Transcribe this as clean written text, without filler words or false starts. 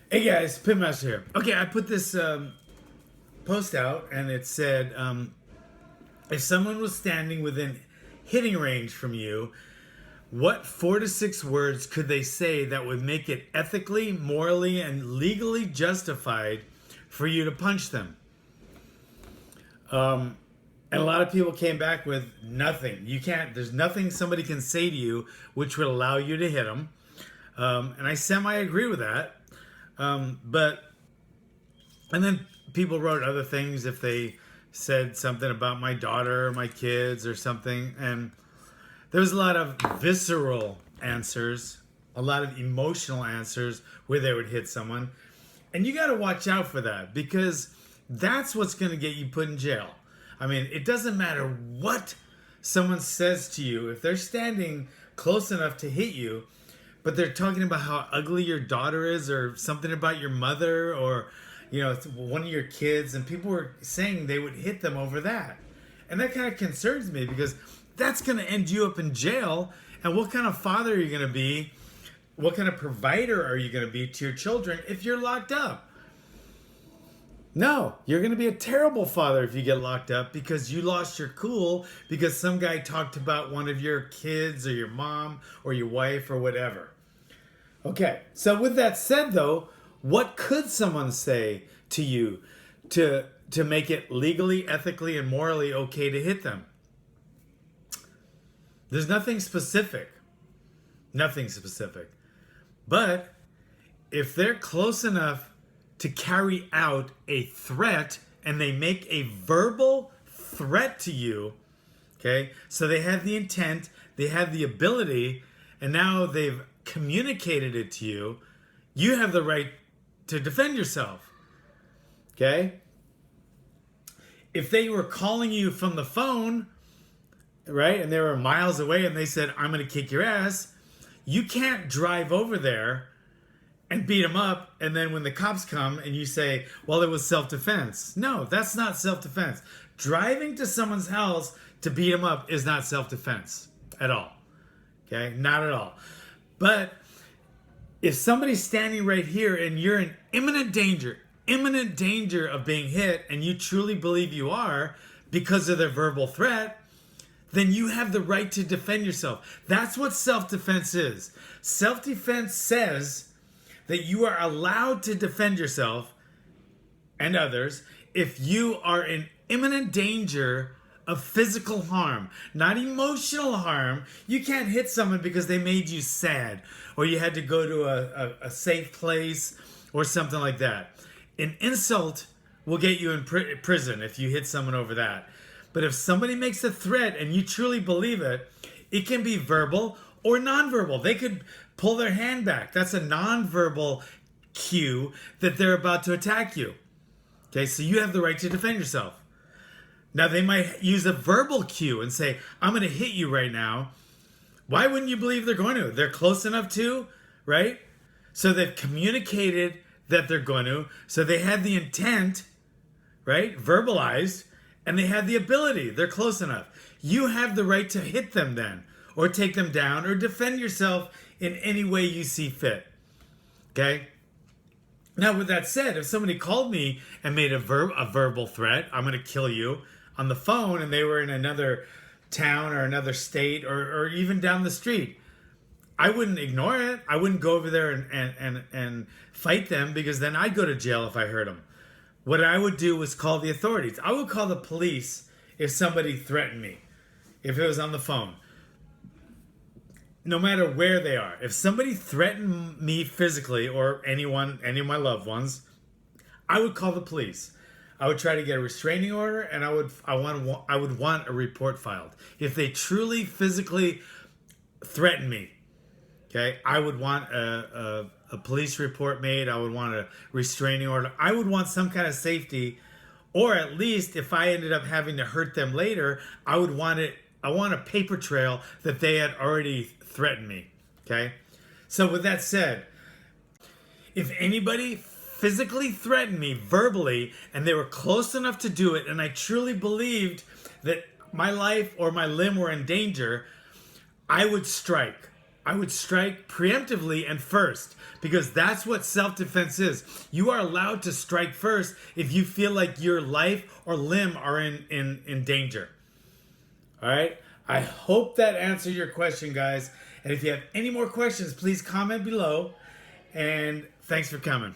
Hey guys, Pitmaster here. Okay, I put this post out and it said if someone was standing within hitting range from you, what 4 to 6 words could they say that would make it ethically, morally, and legally justified for you to punch them? And a lot of people came back with nothing. You can't, there's nothing somebody can say to you which would allow you to hit them. And I semi agree with that. But, and then people wrote other things if they said something about my daughter or my kids or something. And there was a lot of visceral answers, a lot of emotional answers where they would hit someone. And you got to watch out for that because that's what's going to get you put in jail. I mean, it doesn't matter what someone says to you. If they're standing close enough to hit you, but they're talking about how ugly your daughter is or something about your mother or, you know, one of your kids, and people were saying they would hit them over that. And that kind of concerns me because that's going to end you up in jail. And what kind of father are you going to be? What kind of provider are you going to be to your children if you're locked up? No, you're going to be a terrible father if you get locked up because you lost your cool because some guy talked about one of your kids or your mom or your wife or whatever. Okay, so with that said though, what could someone say to you to make it legally, ethically, and morally okay to hit them? There's nothing specific. Nothing specific. But if they're close enough to carry out a threat and they make a verbal threat to you, okay, so they have the intent, they have the ability, and now they've communicated it to you, you have the right to defend yourself, okay? If they were calling you from the phone, right, and they were miles away and they said, I'm going to kick your ass, you can't drive over there and beat them up, and then when the cops come and you say, well, it was self-defense. No, that's not self-defense. Driving to someone's house to beat them up is not self-defense at all. Okay? Not at all. But if somebody's standing right here and you're in imminent danger of being hit, and you truly believe you are because of their verbal threat, then you have the right to defend yourself. That's what self-defense is. Self-defense says that you are allowed to defend yourself and others if you are in imminent danger of physical harm, not emotional harm. You can't hit someone because they made you sad or you had to go to a safe place or something like that. An insult will get you in prison if you hit someone over that. But if somebody makes a threat and you truly believe it, it can be verbal or nonverbal. They could pull their hand back. That's a nonverbal cue that they're about to attack you. Okay, so you have the right to defend yourself. Now, they might use a verbal cue and say, I'm going to hit you right now. Why wouldn't you believe they're going to? They're close enough to, right? So they've communicated that they're going to. So they had the intent, right? Verbalized. And they have the ability. They're close enough. You have the right to hit them then, or take them down, or defend yourself in any way you see fit. Okay? Now, with that said, if somebody called me and made a verbal threat, I'm going to kill you, on the phone, and they were in another town or another state or even down the street, I wouldn't ignore it. I wouldn't go over there and fight them because then I'd go to jail if I hurt them. What I would do was call the authorities. I would call the police if somebody threatened me, if it was on the phone. No matter where they are. If somebody threatened me physically or any of my loved ones, I would call the police. I would try to get a restraining order, and I would want a report filed. If they truly physically threaten me, okay, I would want a police report made. I would want a restraining order. I would want some kind of safety, or at least if I ended up having to hurt them later, I want a paper trail that they had already threatened me. Okay? So with that said, if anybody physically threatened me verbally and they were close enough to do it, and I truly believed that my life or my limb were in danger, I would strike. I would strike preemptively and first, because that's what self-defense is. You are allowed to strike first if you feel like your life or limb are in danger. All right? I hope that answered your question, guys. And if you have any more questions, please comment below. And thanks for coming.